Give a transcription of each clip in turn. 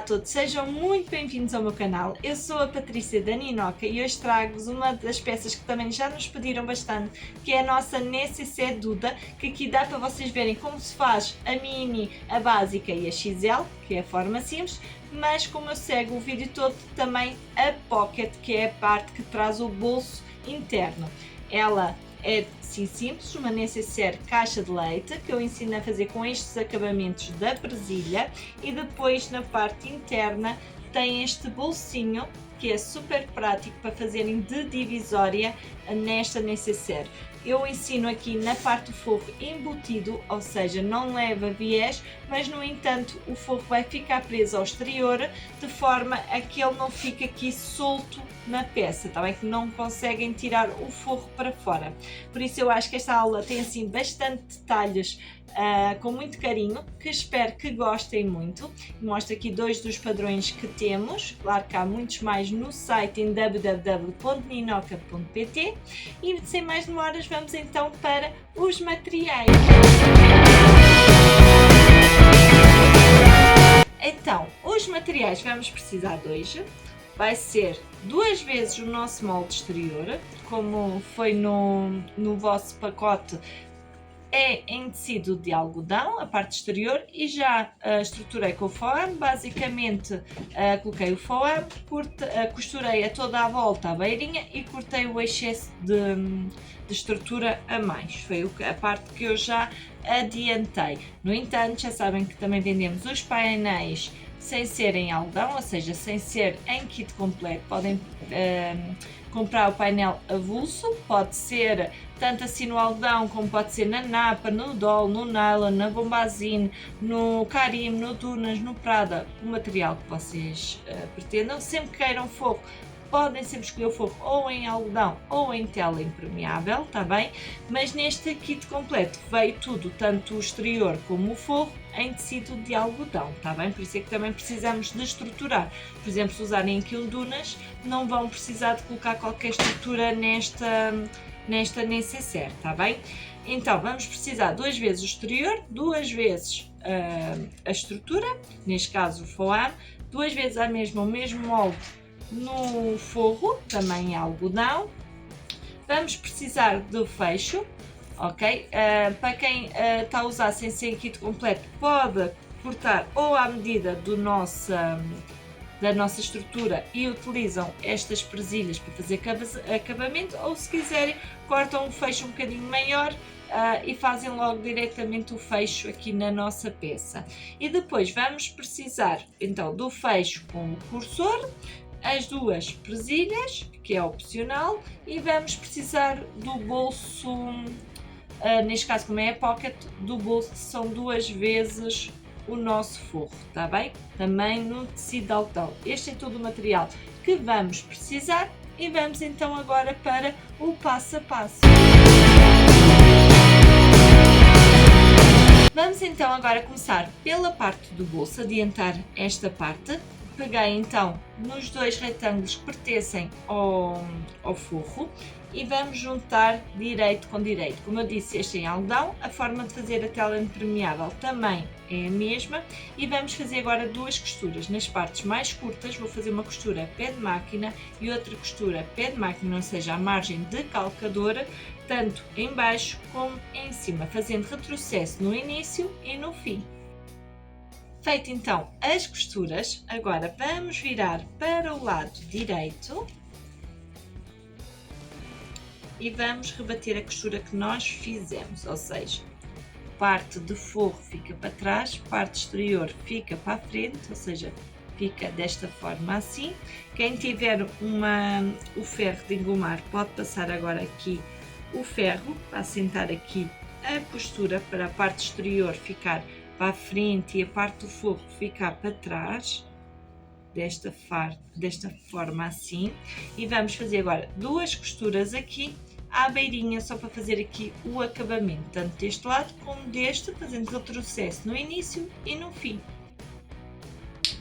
todos, sejam muito bem-vindos ao meu canal. Eu sou a Patrícia da Ninoca e hoje trago-vos uma das peças que também já nos pediram bastante, que é a nossa Necessaire Duda, que aqui dá para vocês verem como se faz a mini, a básica e a XL, que é a forma simples, mas como eu segue o vídeo todo, também a Pocket, que é a parte que traz o bolso interno. Ela é sim simples, uma necessaire caixa de leite, que eu ensino a fazer com estes acabamentos da presilha, e depois na parte interna tem este bolsinho que é super prático para fazerem de divisória nesta necessaire. Eu ensino aqui na parte do forro embutido, ou seja, não leva viés, mas no entanto o forro vai ficar preso ao exterior, de forma a que ele não fique aqui solto na peça, tá bem? Que não conseguem tirar o forro para fora. Por isso eu acho que esta aula tem assim bastante detalhes, com muito carinho, que espero que gostem muito. Mostro aqui dois dos padrões que temos, claro que há muitos mais no site em www.ninoca.pt, e sem mais demoras vamos então para os materiais. Então, os materiais vamos precisar de hoje, vai ser 2 vezes o nosso molde exterior, como foi no vosso pacote. É em tecido de algodão, a parte exterior, e já estruturei com o foam. Basicamente coloquei o foam, costurei a toda a volta a beirinha e cortei o excesso de estrutura a mais. Foi a parte que eu já adiantei. No entanto, já sabem que também vendemos os painéis sem ser em algodão, ou seja, sem ser em kit completo. Podem comprar o painel avulso, pode ser tanto assim no algodão, como pode ser na napa, no doll, no nylon, na bombazine, no carim, no dunas, no prada, o material que vocês pretendam. Sempre que queiram forro, podem sempre escolher o forro ou em algodão ou em tela impermeável, tá bem? Mas neste kit completo veio tudo, tanto o exterior como o forro, em tecido de algodão, tá bem? Por isso é que também precisamos de estruturar. Por exemplo, se usarem aquilo dunas, não vão precisar de colocar qualquer estrutura nesta necessaire, tá bem? Então vamos precisar 2 vezes o exterior, 2 vezes a estrutura, neste caso o foam, 2 vezes o mesmo molde no forro, também em algodão. Vamos precisar do fecho, ok? Para quem está a usar sem ser kit completo, pode cortar ou à medida da nossa estrutura e utilizam estas presilhas para fazer acabamento, ou se quiserem cortam um fecho um bocadinho maior e fazem logo diretamente o fecho aqui na nossa peça. E depois vamos precisar então do fecho com o cursor, as 2 presilhas, que é opcional, e vamos precisar do bolso, neste caso como é a pocket, do bolso, que são 2 vezes o nosso forro, tá bem? Também no tecido de algodão. Este é todo o material que vamos precisar e vamos então agora para o passo a passo. Vamos então agora começar pela parte do bolso, adiantar esta parte. Peguei então nos 2 retângulos que pertencem ao forro e vamos juntar direito com direito. Como eu disse, este é em algodão, a forma de fazer a tela impermeável também é a mesma, e vamos fazer agora 2 costuras. Nas partes mais curtas vou fazer uma costura pé de máquina e outra costura pé de máquina, ou seja, a margem de calcadora, tanto em baixo como em cima, fazendo retrocesso no início e no fim. Feito então as costuras, agora vamos virar para o lado direito e vamos rebater a costura que nós fizemos, ou seja, parte de forro fica para trás, parte exterior fica para a frente, ou seja, fica desta forma assim. Quem tiver o ferro de engomar pode passar agora aqui o ferro para assentar aqui a costura, para a parte exterior ficar para a frente e a parte do forro ficar para trás, desta forma assim. E vamos fazer agora 2 costuras aqui à beirinha, só para fazer aqui o acabamento, tanto deste lado como deste, fazendo retrocesso no início e no fim.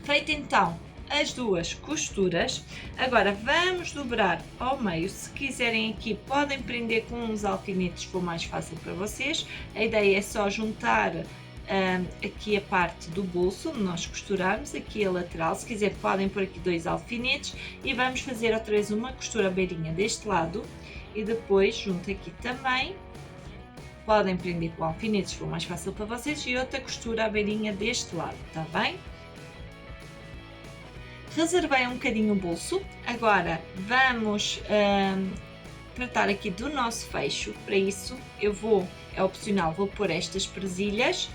Feito então as 2 costuras, agora vamos dobrar ao meio. Se quiserem aqui podem prender com uns alfinetes, for mais fácil para vocês. A ideia é só juntar aqui a parte do bolso, onde nós costuramos, aqui a lateral, se quiser podem pôr aqui 2 alfinetes e vamos fazer outra vez uma costura à beirinha deste lado e depois junto aqui também, podem prender com alfinetes se for mais fácil para vocês e outra costura à beirinha deste lado, está bem? Reservei um bocadinho o bolso, agora vamos tratar aqui do nosso fecho. Para isso é opcional, vou pôr estas presilhas.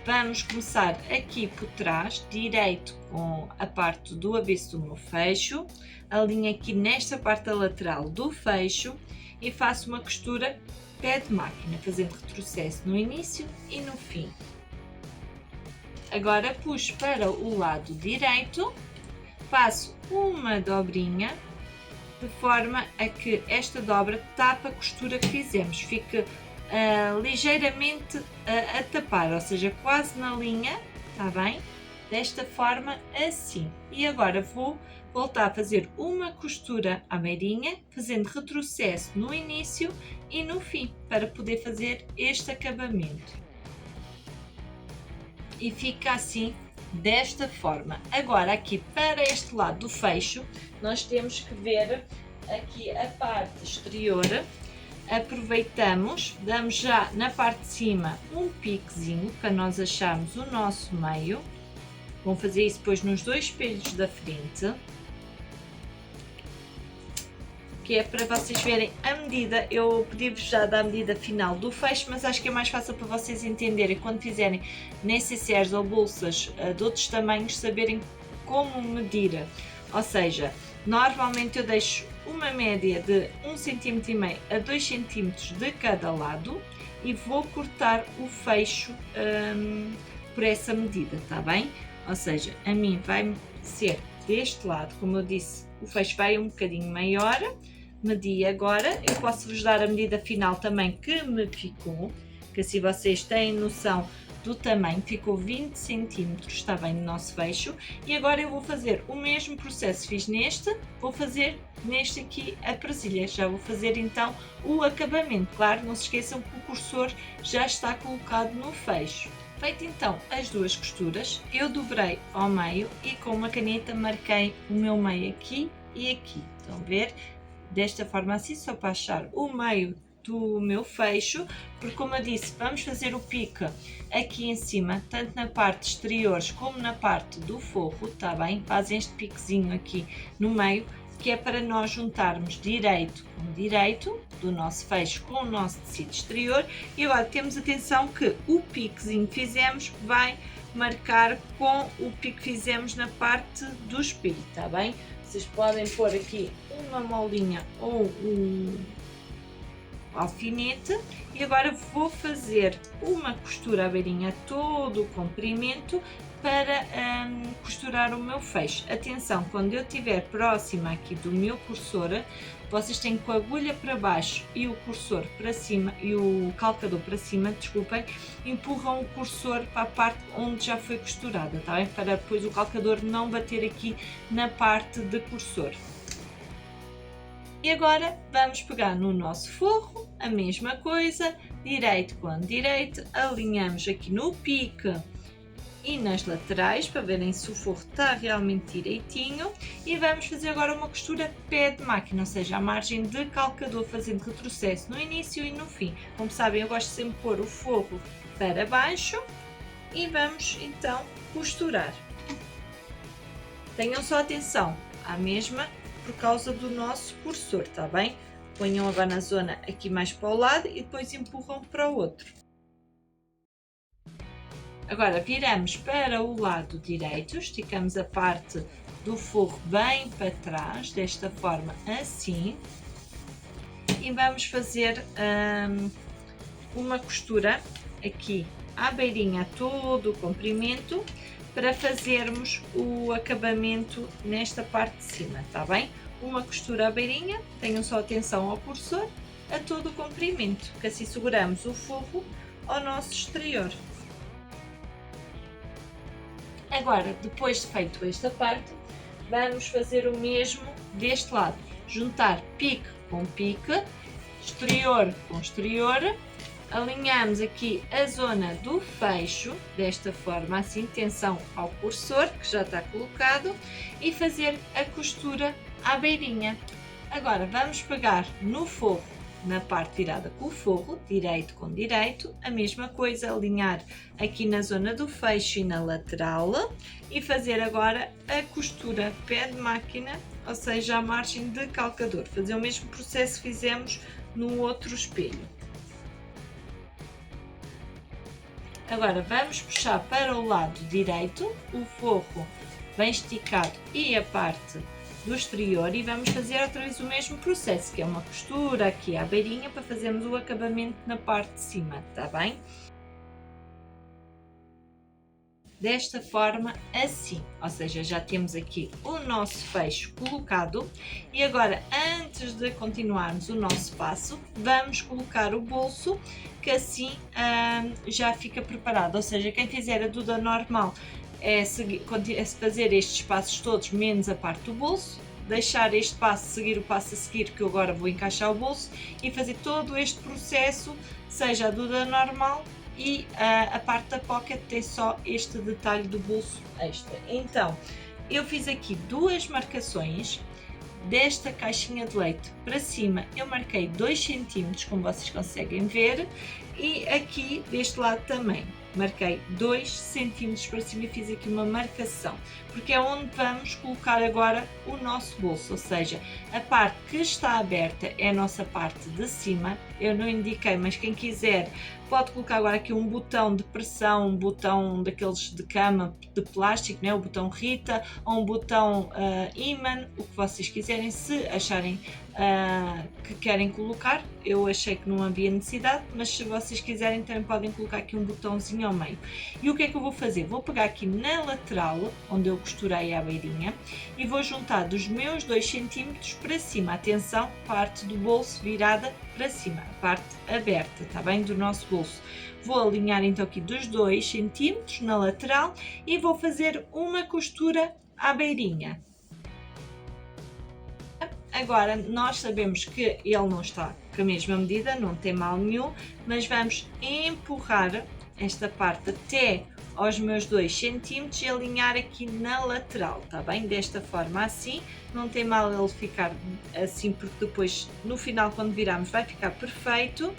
Vamos começar aqui por trás, direito com a parte do avesso do meu fecho, alinho aqui nesta parte lateral do fecho e faço uma costura pé de máquina, fazendo retrocesso no início e no fim. Agora puxo para o lado direito, faço uma dobrinha, de forma a que esta dobra tapa a costura que fizemos, fica ligeiramente a tapar, ou seja, quase na linha, está bem? Desta forma assim. E agora vou voltar a fazer uma costura à beirinha, fazendo retrocesso no início e no fim, para poder fazer este acabamento. E fica assim, desta forma. Agora aqui para este lado do fecho, nós temos que ver aqui a parte exterior. Aproveitamos, damos já na parte de cima um piquezinho para nós acharmos o nosso meio. Vão fazer isso depois nos 2 espelhos da frente, que é para vocês verem a medida. Eu pedi-vos já da medida final do fecho, mas acho que é mais fácil para vocês entenderem quando fizerem necessaires ou bolsas de outros tamanhos, saberem como medir. Ou seja, normalmente eu deixo uma média de 1,5 cm a 2 cm de cada lado e vou cortar o fecho por essa medida, tá bem? Ou seja, a mim vai ser deste lado, como eu disse, o fecho vai um bocadinho maior. Medi agora, eu posso vos dar a medida final também que me ficou, que assim vocês têm noção do tamanho, ficou 20 cm, está bem, no nosso fecho. E agora eu vou fazer o mesmo processo, fiz neste, vou fazer neste aqui a presilha, já vou fazer então o acabamento. Claro, não se esqueçam que o cursor já está colocado no fecho. Feito então as 2 costuras, eu dobrei ao meio e com uma caneta marquei o meu meio aqui e aqui. Estão a ver? Desta forma assim, só para achar o meio do meu fecho, porque como eu disse, vamos fazer o pique aqui em cima, tanto na parte exterior como na parte do forro, tá bem? Fazem este piquezinho aqui no meio, que é para nós juntarmos direito com direito do nosso fecho com o nosso tecido exterior. E agora temos atenção que o piquezinho que fizemos vai marcar com o pique que fizemos na parte do espelho, tá bem? Vocês podem pôr aqui uma molinha ou um alfinete. E agora vou fazer uma costura à beirinha todo o comprimento para costurar o meu fecho. Atenção, quando eu estiver próxima aqui do meu cursor, vocês têm com a agulha para baixo e o cursor para cima e o calcador para cima, desculpem, empurram o cursor para a parte onde já foi costurada, tá bem? Para depois o calcador não bater aqui na parte de cursor. E agora vamos pegar no nosso forro, a mesma coisa, direito com direito, alinhamos aqui no pique e nas laterais para verem se o forro está realmente direitinho e vamos fazer agora uma costura pé de máquina, ou seja, a margem de calcador, fazendo retrocesso no início e no fim. Como sabem, eu gosto sempre de pôr o forro para baixo e vamos então costurar. Tenham só atenção à mesma por causa do nosso cursor, tá bem? Ponham agora na zona aqui mais para o lado e depois empurram para o outro. Agora viramos para o lado direito, esticamos a parte do forro bem para trás, desta forma assim, e vamos fazer uma costura aqui à beirinha todo o comprimento para fazermos o acabamento nesta parte de cima, tá bem? Uma costura à beirinha, tenham só atenção ao cursor, a todo o comprimento, que assim seguramos o forro ao nosso exterior. Agora, depois de feito esta parte, vamos fazer o mesmo deste lado. Juntar pique com pique, exterior com exterior, alinhamos aqui a zona do fecho, desta forma assim, tensão ao cursor, que já está colocado, e fazer a costura à beirinha. Agora vamos pegar no forro, na parte virada com o forro, direito com direito, a mesma coisa, alinhar aqui na zona do fecho e na lateral, e fazer agora a costura pé de máquina, ou seja, a margem de calcador. Fazer o mesmo processo que fizemos no outro espelho. Agora vamos puxar para o lado direito, o forro bem esticado e a parte do exterior, e vamos fazer outra vez o mesmo processo, que é uma costura aqui à beirinha para fazermos o acabamento na parte de cima, está bem? Desta forma assim, ou seja, já temos aqui o nosso fecho colocado, e agora antes de continuarmos o nosso passo, vamos colocar o bolso, que assim já fica preparado, ou seja, quem fizer a duda normal é fazer estes passos todos menos a parte do bolso, deixar este passo, seguir o passo a seguir, que eu agora vou encaixar o bolso, e fazer todo este processo, seja a duda normal, e a parte da pocket tem só este detalhe do bolso extra. Então eu fiz aqui duas marcações. Desta caixinha de leite para cima eu marquei 2 cm, como vocês conseguem ver, e aqui deste lado também marquei 2 cm para cima e fiz aqui uma marcação, porque é onde vamos colocar agora o nosso bolso, ou seja, a parte que está aberta é a nossa parte de cima. Eu não indiquei, mas quem quiser pode colocar agora aqui um botão de pressão, um botão daqueles de cama de plástico, né? O botão Rita, ou um botão imã, o que vocês quiserem, se acharem que querem colocar. Eu achei que não havia necessidade, mas se vocês quiserem também podem colocar aqui um botãozinho ao meio. E o que é que eu vou fazer? Vou pegar aqui na lateral, onde eu costurei a beirinha, e vou juntar dos meus 2 cm para cima. Atenção, parte do bolso virada para cima, a parte aberta, está bem? Do nosso bolso. Vou alinhar então aqui dos 2 cm na lateral e vou fazer uma costura à beirinha. Agora nós sabemos que ele não está com a mesma medida, não tem mal nenhum, mas vamos empurrar esta parte até aos meus 2 cm e alinhar aqui na lateral, tá bem? Desta forma assim, não tem mal ele ficar assim, porque depois no final quando virarmos vai ficar perfeito.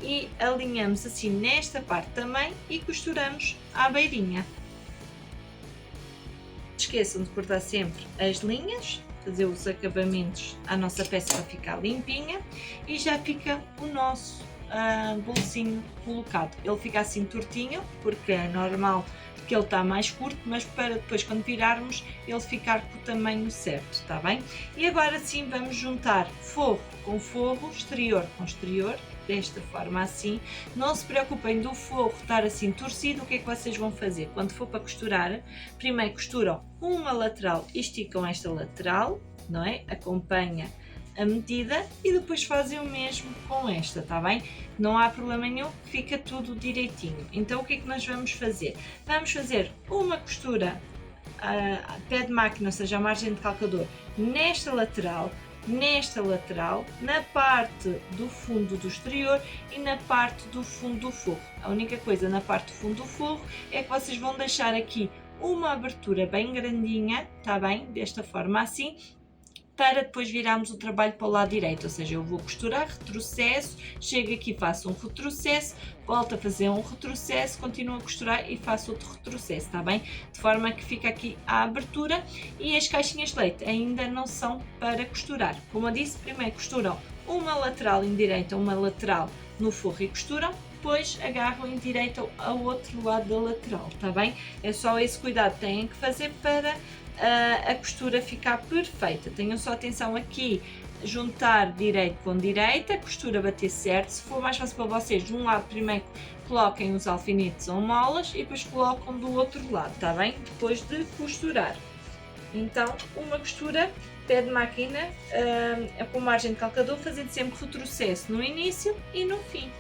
E alinhamos assim nesta parte também e costuramos à beirinha. Não esqueçam de cortar sempre as linhas, fazer os acabamentos à nossa peça para ficar limpinha, e já fica o nosso bolsinho colocado. Ele fica assim tortinho, porque é normal que ele está mais curto, mas para depois quando virarmos ele ficar com o tamanho certo, está bem? E agora sim vamos juntar forro com forro, exterior com exterior, desta forma assim. Não se preocupem do forro estar assim torcido. O que é que vocês vão fazer? Quando for para costurar, primeiro costuram uma lateral e esticam esta lateral, não é? Acompanha a medida e depois fazem o mesmo com esta, tá bem? Não há problema nenhum, fica tudo direitinho. Então o que é que nós vamos fazer? Vamos fazer uma costura a pé de máquina, ou seja, a margem de calcador, nesta lateral, na parte do fundo do exterior e na parte do fundo do forro. A única coisa na parte do fundo do forro é que vocês vão deixar aqui uma abertura bem grandinha, tá bem? Desta forma assim, para depois virarmos o trabalho para o lado direito, ou seja, eu vou costurar, retrocesso, chego aqui, faço um retrocesso, volto a fazer um retrocesso, continuo a costurar e faço outro retrocesso, está bem? De forma que fica aqui a abertura, e as caixinhas de leite ainda não são para costurar. Como eu disse, primeiro costuram uma lateral em direita, uma lateral no forro e costuram, depois agarram em direita ao outro lado da lateral, está bem? É só esse cuidado que têm que fazer para a costura ficar perfeita. Tenham só atenção aqui, juntar direito com direita, a costura bater certo. Se for mais fácil para vocês, de um lado primeiro coloquem os alfinetes ou molas e depois colocam do outro lado, está bem? Depois de costurar. Então, uma costura pé de máquina com margem de calcador, fazendo sempre retrocesso no início e no fim.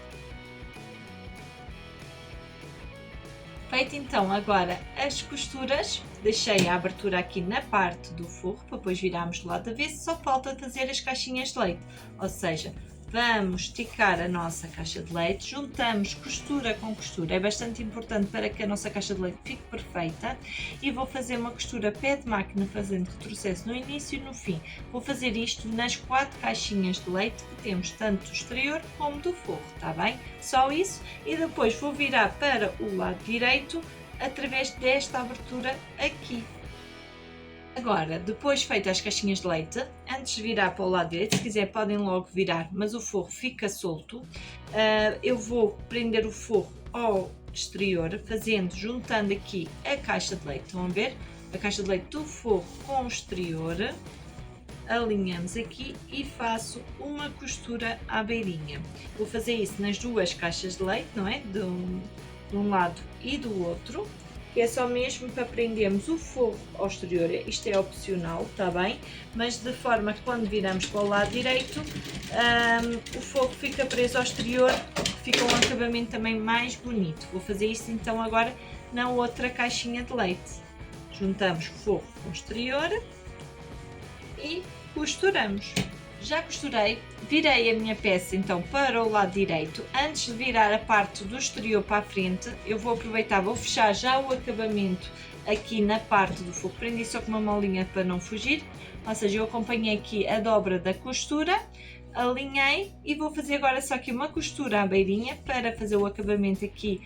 Feito então agora as costuras, deixei a abertura aqui na parte do forro para depois virarmos do lado avesso, só falta fazer as caixinhas de leite, ou seja, vamos esticar a nossa caixa de leite, juntamos costura com costura, é bastante importante para que a nossa caixa de leite fique perfeita, e vou fazer uma costura pé de máquina fazendo retrocesso no início e no fim. Vou fazer isto nas 4 caixinhas de leite que temos, tanto do exterior como do forro, está bem? Só isso, e depois vou virar para o lado direito através desta abertura aqui. Agora, depois feitas as caixinhas de leite, antes de virar para o lado direito, se quiser podem logo virar, mas o forro fica solto, eu vou prender o forro ao exterior, juntando aqui a caixa de leite, estão a ver? A caixa de leite do forro com o exterior, alinhamos aqui e faço uma costura à beirinha. Vou fazer isso nas 2 caixas de leite, não é? De um lado e do outro. Que é só mesmo para prendermos o forro ao exterior, isto é opcional, está bem? Mas de forma que quando viramos para o lado direito, o forro fica preso ao exterior, fica um acabamento também mais bonito. Vou fazer isto então agora na outra caixinha de leite. Juntamos o forro com o exterior e costuramos. Já costurei, virei a minha peça então para o lado direito. Antes de virar a parte do exterior para a frente, eu vou aproveitar, vou fechar já o acabamento aqui na parte do forro. Prendi só com uma molinha para não fugir, ou seja, eu acompanhei aqui a dobra da costura, alinhei e vou fazer agora só aqui uma costura à beirinha para fazer o acabamento aqui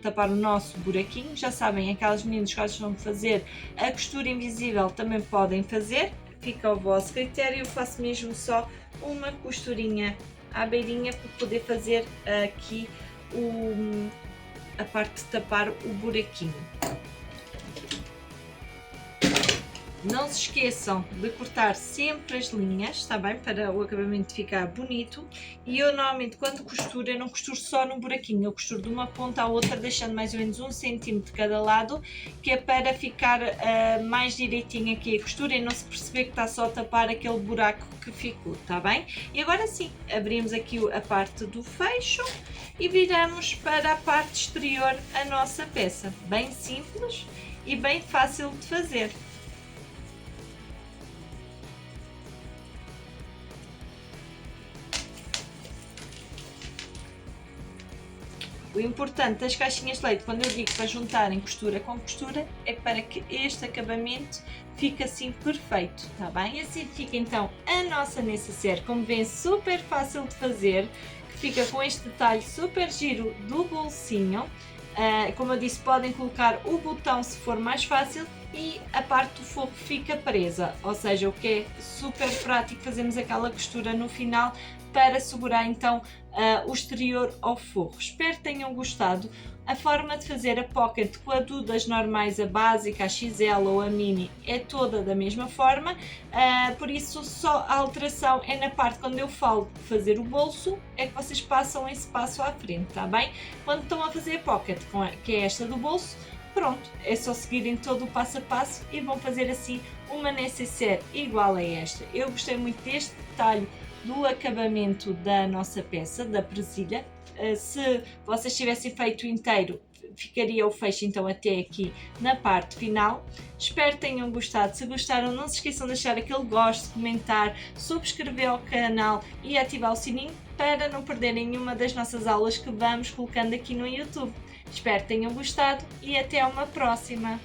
tapar o nosso buraquinho. Já sabem, aquelas meninas que gostam de fazer a costura invisível também podem fazer. Fica ao vosso critério, eu faço mesmo só uma costurinha à beirinha para poder fazer aqui a parte de tapar o buraquinho. Não se esqueçam de cortar sempre as linhas, está bem? Para o acabamento ficar bonito. E eu normalmente quando costuro, eu não costuro só no buraquinho, eu costuro de uma ponta à outra, deixando mais ou menos 1 cm de cada lado, que é para ficar mais direitinho aqui a costura e não se perceber que está só a tapar aquele buraco que ficou, está bem? E agora sim, abrimos aqui a parte do fecho e viramos para a parte exterior a nossa peça. Bem simples e bem fácil de fazer. O importante das caixinhas de leite, quando eu digo para juntarem costura com costura, é para que este acabamento fique assim perfeito, está bem? E assim fica então a nossa necessaire, como vêem, super fácil de fazer, que fica com este detalhe super giro do bolsinho. Como eu disse, podem colocar o botão se for mais fácil e a parte do forro fica presa, ou seja, o que é super prático, fazemos aquela costura no final para segurar então o exterior ao forro. Espero que tenham gostado. A forma de fazer a pocket com a das normais, a básica, a XL ou a mini, é toda da mesma forma, por isso só a alteração é na parte quando eu falo de fazer o bolso, é que vocês passam esse passo à frente, está bem? Quando estão a fazer a pocket, que é esta do bolso, pronto, é só seguirem todo o passo a passo e vão fazer assim uma necessaire igual a esta. Eu gostei muito deste detalhe do acabamento da nossa peça, da presilha. Se vocês tivessem feito inteiro, ficaria o fecho então até aqui na parte final. Espero que tenham gostado. Se gostaram, não se esqueçam de deixar aquele gosto, comentar, subscrever ao canal e ativar o sininho para não perderem nenhuma das nossas aulas que vamos colocando aqui no YouTube. Espero que tenham gostado e até uma próxima!